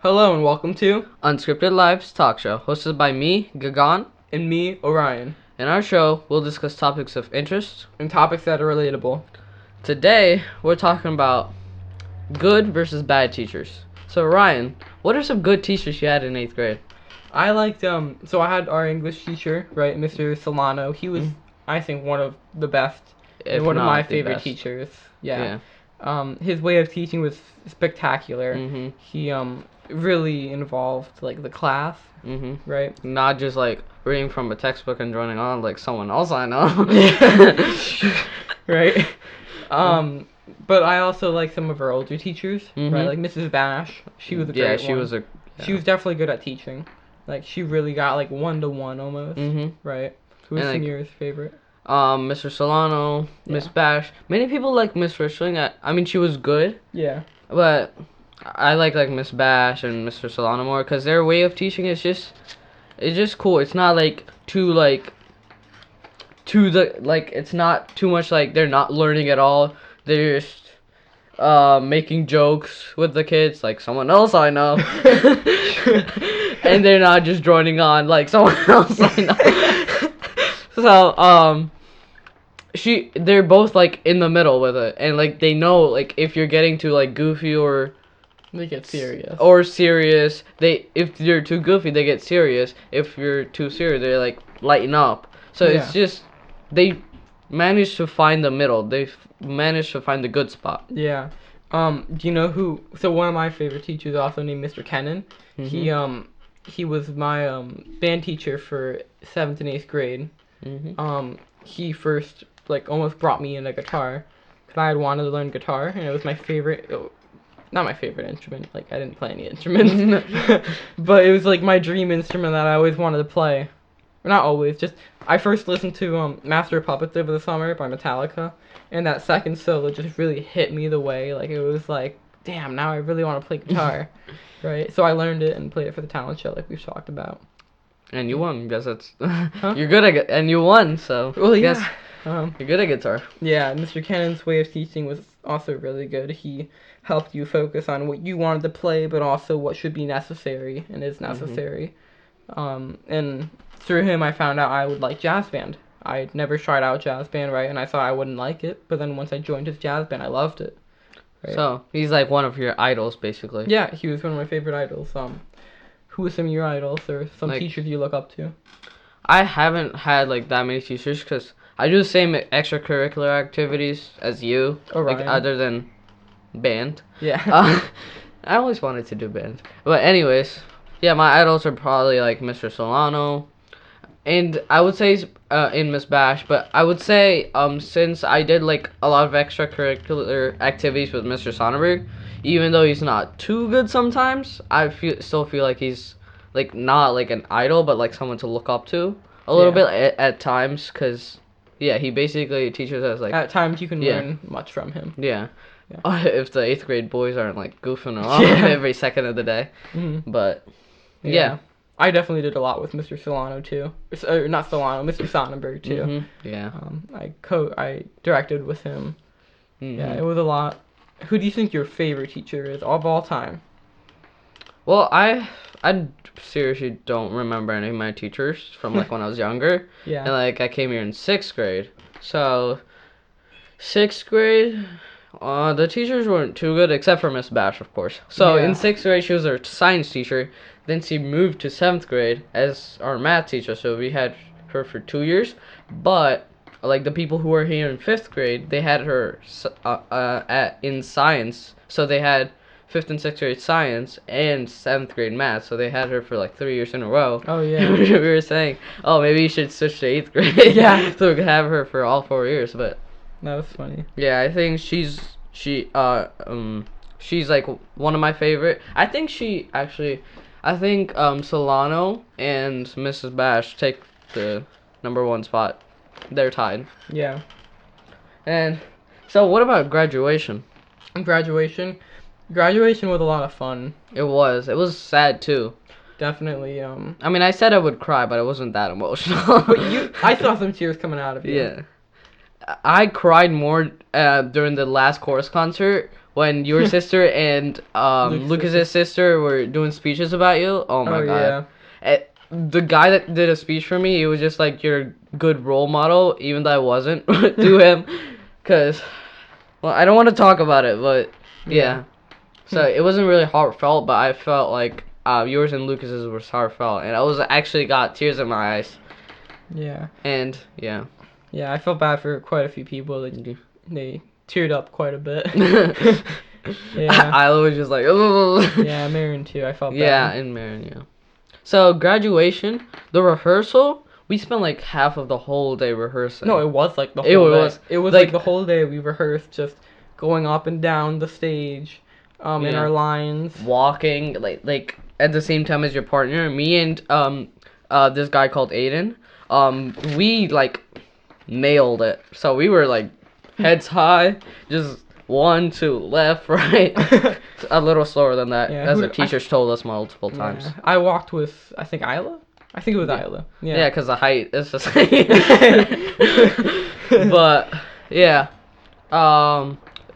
Hello and welcome to Unscripted Lives talk show, hosted by me, Gagan. and me, Orion, In our show, we'll discuss topics of interest. and topics that are relatable. Today, we're talking about good versus bad teachers. So, Ryan, what are some good teachers you had in 8th grade? I liked so I had our English teacher, right, Mr. Solano. He was, I think, one of the best If and one of not my the favorite best. teachers. Yeah. His way of teaching was spectacular. Mm-hmm. He really involved like the class, Mm-hmm. right? Not just like reading from a textbook and joining on like someone else I know. Right. But I also like some of our older teachers, Mhm. right? Like Mrs. Bash. She was a great one. She was definitely good at teaching. Like she really got like 1-to-1 almost. Mhm. Right. Who was And, like, yours favorite? Mr. Solano, Miss Yeah. Bash. Many people like Miss Richling. I mean, she was good, Yeah. but I like Miss Bash and Mr. Solano more because their way of teaching is just cool. It's not like it's not too much like they're not learning at all. They're just making jokes with the kids like someone else I know. And they're not just joining on like someone else I know. So they're both like in the middle with it, and like they know like if you're getting too like goofy or They get serious. serious, if you're too goofy they get serious. If you're too serious they like lighten up. So Yeah. it's just they manage to find the middle. They've managed to find the good spot. Yeah. Do you know who? So one of my favorite teachers, also named Mr. Kennan. He was my band teacher for 7th and 8th grade. Mm-hmm. He first like almost brought me in a guitar, cause I had wanted to learn guitar, and it was my favorite. Not my favorite instrument. Like I didn't play any instruments, but it was like my dream instrument that I always wanted to play. Or not always. Just I first listened to Master of Puppets over the summer by Metallica, and that second solo just really hit me the way. Like it was like, damn, now I really want to play guitar, right? So I learned it and played it for the talent show, like we've talked about. And you won. Guess that's you're good at it, and you won. So Well, guess yeah. you're good at guitar. Yeah, Mr. Cannon's way of teaching was also really good. He helped you focus on what you wanted to play, but also what should be necessary and is necessary. And through him, I found out I would like jazz band. I'd never tried out jazz band, right? And I thought I wouldn't like it, but then once I joined his jazz band, I loved it. Right? So he's like one of your idols, basically. Yeah, he was one of my favorite idols. Who are some of your idols or some Like- teachers you look up to? I haven't had like that many teachers because I do the same extracurricular activities as you, like Orion. other than band. Yeah. I always wanted to do band, but anyways, yeah, my idols are probably like Mr. Solano, and I would say in Miss Bash, but I would say since I did like a lot of extracurricular activities with Mr. Sonnenberg, even though he's not too good sometimes, I still feel like he's like not like an idol, but like someone to look up to a little Yeah. bit at times, cause yeah, he basically teaches us like At times you can Yeah. learn much from him. yeah. Yeah. If the 8th grade boys aren't like goofing around Yeah. every second of the day, but yeah. I definitely did a lot with Mr. Solano too. Or not Solano, Mr. Sonnenberg too. Mhm, yeah. I directed with him. Mhm. Yeah, it was a lot. Who do you think your favorite teacher is of all time? Well, I seriously don't remember any of my teachers from like when I was younger, Yeah. and like I came here in 6th grade, so 6th grade. The teachers weren't too good except for Miss Bash, of course. So Yeah. in 6th grade, she was our science teacher. Then she moved to 7th grade as our math teacher. So we had her for 2 years. But like the people who were here in 5th grade, they had her in science. So they had 5th and 6th grade science and 7th grade math. So they had her for like 3 years in a row. Oh yeah. We were saying, oh, maybe you should switch to 8th grade. Yeah. So we could have her for all 4 years. But That was funny. yeah, I think she's like one of my favorite. I think Solano and Mrs. Bash take the number 1 spot. They're tied. Yeah. And so what about graduation? Graduation. Graduation was a lot of fun. It was sad too. Definitely. I mean, I said I would cry, but it wasn't that emotional. But I saw some tears coming out of you. Yeah. I cried more during the last chorus concert when your sister and Lucas's Lucas's sister were doing speeches about you. Oh my Oh god. The guy that did a speech for me, he was just like your good role model, even though I wasn't to him, cause well, I don't want to talk about it, but yeah. So it wasn't really heartfelt, but I felt like yours and Lucas's was heartfelt, and I was actually got tears in my eyes. Yeah. And yeah. Yeah, I felt bad for quite a few people. They teared up quite a bit. I was just like, oh. Yeah, Marin too. I felt Yeah, bad. and Marin, yeah. So graduation, the rehearsal, we spent like half of the whole day rehearsing. No, it was like the whole It day. was. It was like the whole day we rehearsed, just going up and down the stage, in Yeah. our lines. Walking like at the same time as your partner. Me and this guy called Aiden. We like nailed it. So we were like heads high, just 1, 2, left, right. A little slower than that, Yeah, as the teachers told us multiple times. Yeah. I walked with, I think, Isla? I think it was Isla. Yeah. Yeah, because the height is just but yeah.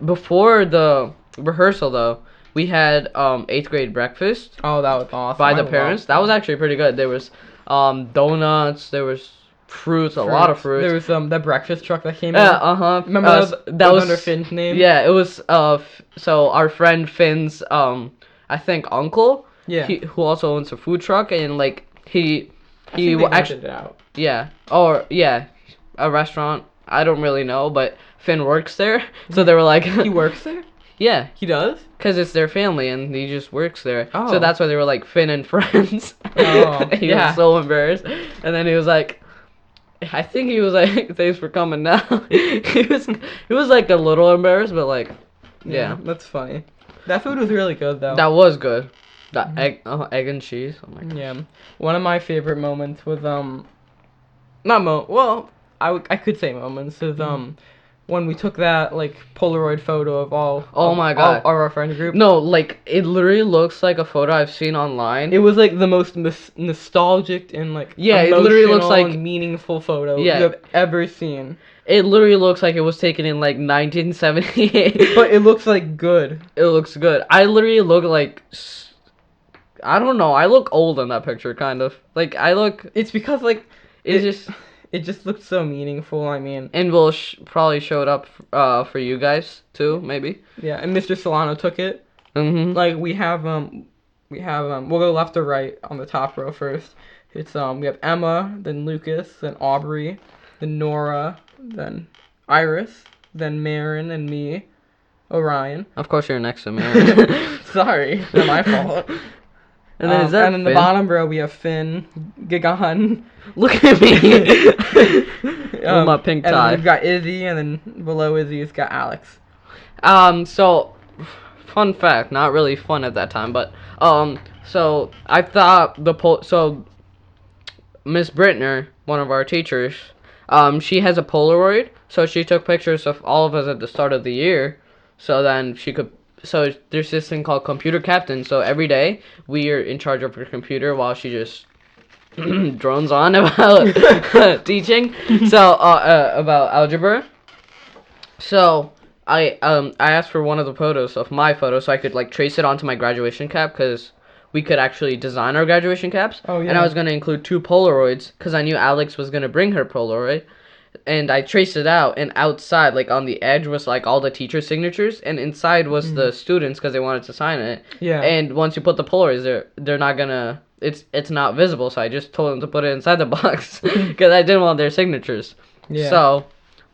Before the rehearsal though, we had 8th grade breakfast Oh, that was awesome. by the parents. That was actually pretty good. There was donuts, there was fruits, a lot of fruits. There was that breakfast truck that came in. Yeah, Remember that was under Finn's name? Yeah, it was so our friend Finn's I think uncle. Yeah. Who also owns a food truck, and like he I think they actually rented it out. yeah, or yeah, a restaurant. I don't really know, but Finn works there, so they were like He works there? Yeah, He does? because it's their family and he just works there. Oh. So that's why they were like Finn and friends. Oh, He yeah. was so embarrassed, and then he was like, I think he was like, "Thanks for coming." Now he was like a little embarrassed, but like, yeah, That's funny. That food was really good though. that was good. That egg and cheese. Oh my god. Yeah. One of my favorite moments was well, I could say moments is when we took that like Polaroid photo of all Oh my god. all our friend group. No, like it literally looks like a photo I've seen online. It was like the most nostalgic and like Yeah, it literally looks emotional like- and meaningful photo Yeah. you have ever seen. It literally looks like it was taken in like 1978. But it looks like good. It looks good. I literally look like I don't know. I look old in that picture, kind of. Like I look. It's because like It's just it just looked so meaningful. I mean, and will probably showed up for you guys too, maybe. yeah. And Mr. Solano took it. Mhm. Like we have we'll go left or right on the top row first. It's we have Emma, then Lucas, then Aubrey, then Nora, then Iris, then Marin and me, Orion. Of course, you're next to me. Sorry, not my fault. And then is that and in the Finn? bottom row we have Finn, Gigan. Look at me. With my pink and tie. then we've got Izzy, and then below Izzy's got Alex. So, fun fact, not really fun at that time, but, so, I thought so, Miss Brittner, one of our teachers, she has a Polaroid, so she took pictures of all of us at the start of the year, so then she could, so there's this thing called computer captain, so every day, we are in charge of her computer while she just drones on about teaching, so, about algebra. So I asked for one of the photos of my photo so I could like trace it onto my graduation cap because we could actually design our graduation caps. Oh, yeah. And I was gonna include 2 Polaroids because I knew Alex was gonna bring her Polaroid, and I traced it out. And outside, like on the edge, was like all the teacher signatures, and inside was the students because they wanted to sign it. Yeah. And once you put the Polaroids, they're not gonna. It's not visible. So I just told them to put it inside the box because I didn't want their signatures. Yeah. So,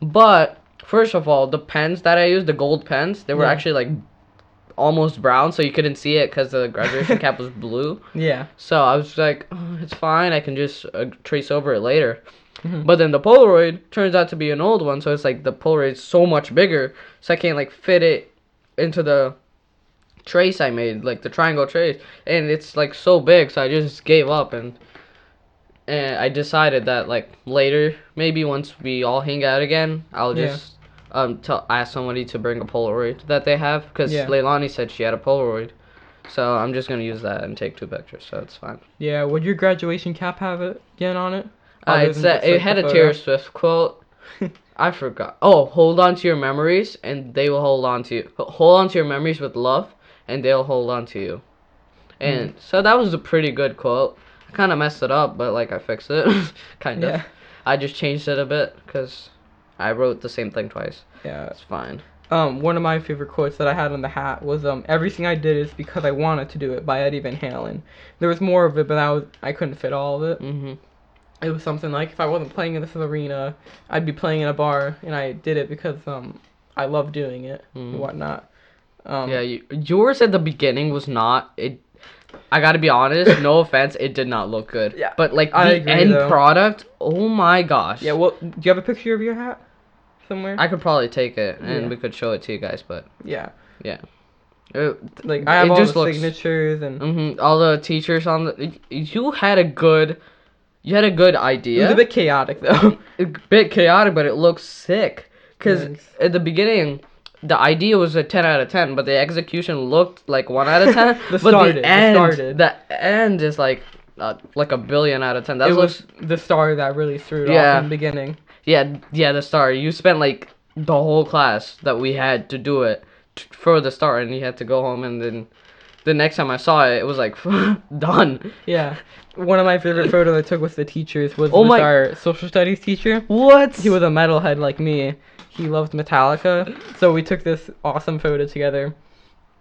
but. First of all, the pens that I used, the gold pens, they were Yeah. actually like almost brown, so you couldn't see it because the graduation cap was blue. Yeah. So I was like, oh, it's fine, I can just trace over it later. Mhm. But then the Polaroid turns out to be an old one, so it's like the Polaroid's so much bigger, so I can't like fit it into the trace I made, like the triangle trace, and it's like so big, so I just gave up and I decided that like later, maybe once we all hang out again, I'll Yeah. just ask somebody to bring a Polaroid that they have because Yeah. Leilani said she had a Polaroid, so I'm just gonna use that and take 2 pictures, so it's fine. Yeah. Would your graduation cap have it again on it? Other It than said just, it like, had the a Taylor photo? Swift quote, I forgot. Oh, hold on to your memories, and they will hold on to you. Hold on to your memories with love, and they'll hold on to you. And so that was a pretty good quote. I kind of messed it up, but like I fixed it, kind of. Yeah. I just changed it a bit because I wrote the same thing twice. Yeah. It's fine. One of my favorite quotes that I had on the hat was everything I did is because I wanted to do it by Eddie Van Halen. There was more of it, but I couldn't fit all of it. Mhm. It was something like if I wasn't playing in this arena, I'd be playing in a bar, and I did it because I love doing it and whatnot. Yeah, yours at the beginning was not it. I gotta be honest, no offense, it did not look good. Yeah, But like I the agree, end though. product, oh my gosh. Yeah, well, do you have a picture of your hat somewhere? I could probably take it and Yeah. we could show it to you guys, but Yeah. yeah. Like I have it all just the looks, signatures and all the teachers on the. You had a good it idea. was a bit chaotic though. A bit chaotic, but it looks sick. Cause Thanks. at the beginning, the idea was a 10 out of 10, but the execution looked like 1 out of 10. The but started, the end, the started. the end is like a billion out of 10. That It looks, was the star that really threw it off Yeah. in the beginning. yeah, the star. You spent like the whole class that we had to do it for the star, and you had to go home, and then the next time I saw it, it was like done. Yeah. One of my favorite photos I took with the teachers was Oh with my- our social studies teacher. What? He was a metalhead like me. He loved Metallica, so we took this awesome photo together.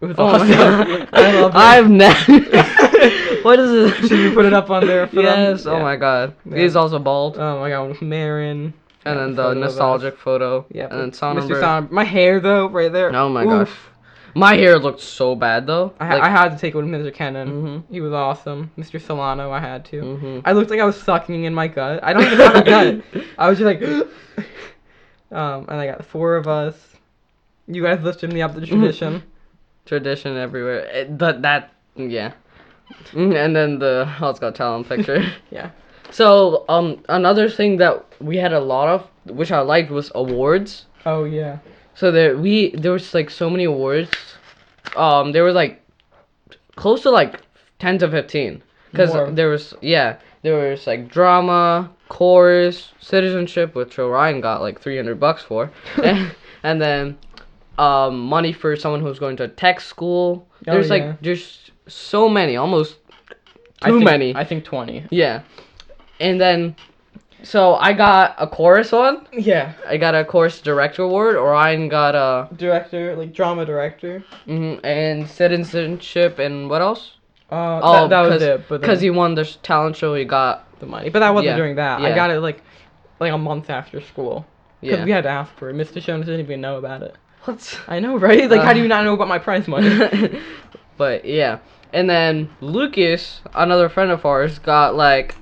It was Oh my awesome. God. I loved it. I've never. What is it? Should we put it up on there for them? Yes. Oh Yeah. my God. Yeah. He's also bald. Oh my god, with Marin. And then the photo of us. nostalgic photo. Yeah. And then Mr. Sonnenberg. Sonnenberg. My hair though, right there. Oh my Oof. gosh. My hair looked so bad though. I had to take it with Mr. Kennan. Mhm. He was awesome. Mr. Solano, I had to. Mhm. I looked like I was sucking in my gut. I don't even have a gut. I was just like, and I got 4 of us. You guys lifted me up the tradition. Tradition everywhere. Yeah. And then the Let's Go Talent picture. Yeah. So another thing that we had a lot of, which I liked, was awards. Oh yeah. So there was like so many awards. There were like close to like 10 to 15, More. because there was like drama, chorus, citizenship, which Orion got like $300 for, and then money for someone who's going to tech school. Oh, There's yeah. there's so many, almost I too think- many. I think 20. Yeah, and then so I got a chorus one. Yeah. I got a chorus director award. Orion got a Director, like drama director. and citizenship, and what else? That was it. But Because then he won the talent show, he got the money. But that wasn't Yeah, during that. yeah. I got it like a month after school. Because yeah. we had to ask for it. Mr. Jones didn't even know about it. What? I know, right? Like, how do you not know about my prize money? But yeah, and then Lucas, another friend of ours, got like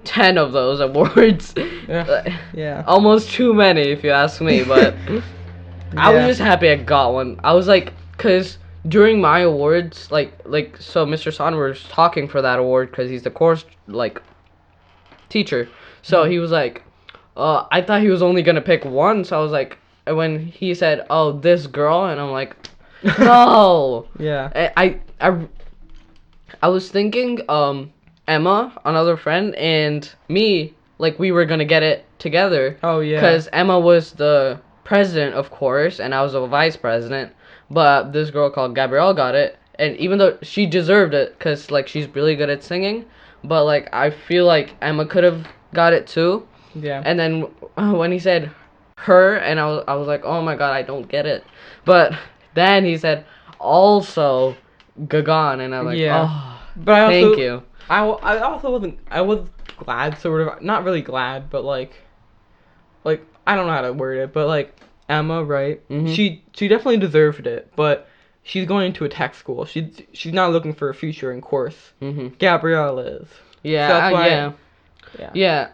10 of those awards. Yeah. Yeah. Almost too many, if you ask me. But I was Yeah. just happy I got one. I was like, cause during my awards, so Mr. Sonnenberg was talking for that award because he's the course teacher. So he was like, I thought he was only gonna pick one. So I was like, and when he said, "Oh, this girl," and I'm like, no. Yeah. I was thinking, Emma, another friend, and me, like we were gonna get it together. Oh yeah. Because Emma was the president, of course, and I was a vice president. But this girl called Gabrielle got it, and even though she deserved it, because like she's really good at singing, but like I feel like Emma could have got it too. Yeah. And then when he said her, and I was like, oh my god, I don't get it. But then he said also Gagan, and I'm like, Yeah. oh, But I also, thank you. I also wasn't. I was glad, sort of. Not really glad, but like I don't know how to word it, but like Emma, right? Mhm. She definitely deserved it, but she's going to a tech school. She's not looking for a future in course. Mhm. Gabrielle is. Yeah. So that's why- yeah. Yeah. Yeah.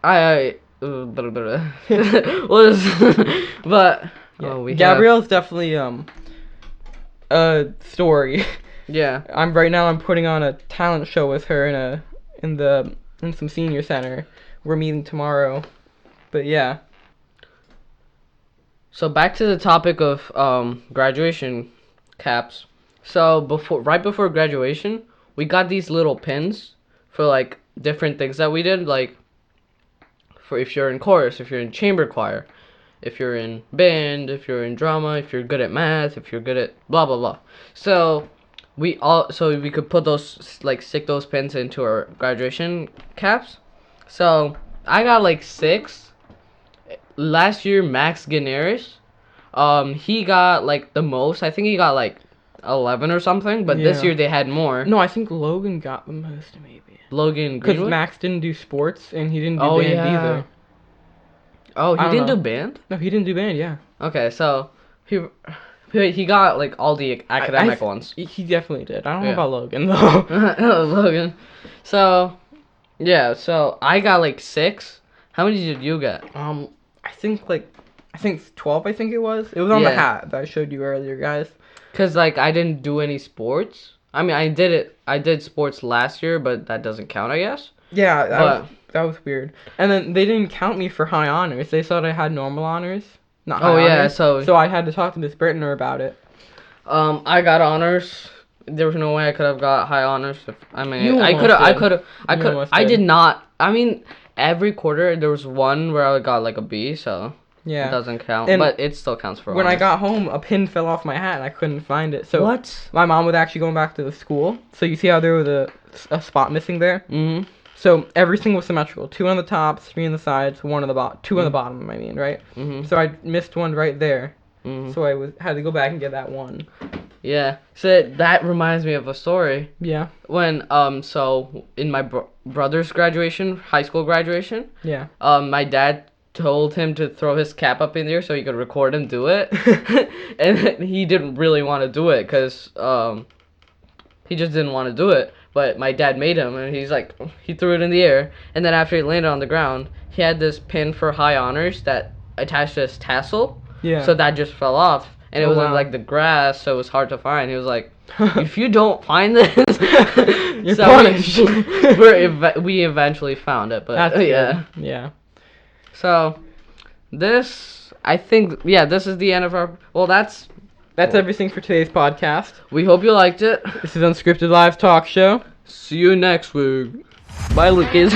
I. What is? But. Yeah. Oh, we have- Gabrielle's definitely a story. Yeah. I'm putting on a talent show with her in some senior center. We're meeting tomorrow. But yeah. So back to the topic of graduation caps. So right before graduation, we got these little pins for like different things that we did, like for if you're in chorus, if you're in chamber choir, if you're in band, if you're in drama, if you're good at math, if you're good at blah blah blah. So we could put those, like, stick those pins into our graduation caps. So I got like 6. Last year, Max Ganaris, he got like the most. I think he got like 11 or something. But this Yeah. year they had more. No, I think Logan got the most, maybe. Logan Because Greenwood. Max didn't do sports and he didn't do Oh, band yeah. either. Oh, he I don't didn't know. do band. No, he didn't do band. Yeah. Okay, so he got like all the academic ones. He definitely did. I don't know Yeah. about Logan though. Logan. So yeah, so I got like 6. How many did you get? I think 12. I think it was. It was on the Yeah. hat that I showed you earlier, guys. Cause like I didn't do any sports. I mean, I did sports last year, but that doesn't count, I guess. Yeah, But that was weird. And then they didn't count me for high honors. They thought I had normal honors, not high Oh, yeah, honors. so I had to talk to Miss Brittner about it. I got honors. There was no way I could have got high honors. I mean, You I almost could did. have. You almost I did. did not. I mean, every quarter there was one where I got like a B, so it Yeah. doesn't count. And but it still counts for When I honors. got home, a pin fell off my hat and I couldn't find it. So What? my mom was actually going back to the school. So you see how there was a spot missing there? Mhm. So everything was symmetrical. 2 on the top, 3 on the sides, 1 on the bottom. 2 on the Mhm. bottom, I mean, right? Mhm. So I missed one right there. Mhm. So I had to go back and get that one. Yeah. So that reminds me of a story. Yeah. When so in my brother's graduation, high school graduation, Yeah. my dad told him to throw his cap up in the air so he could record him do it, and he didn't really want to do it because he just didn't want to do it. But my dad made him, and he threw it in the air, and then after it landed on the ground, he had this pin for high honors that attached to his tassel, Yeah. so that just fell off. And it Oh, was in wow. like the grass, so it was hard to find. He was like, "If you don't find this, You're so punished. we eventually found it." But That's yeah. good. Yeah. So I think this is the end of our. Well, that's Everything for today's podcast. We hope you liked it. This is Unscripted Lives Talk Show. See you next week. Bye, Lucas.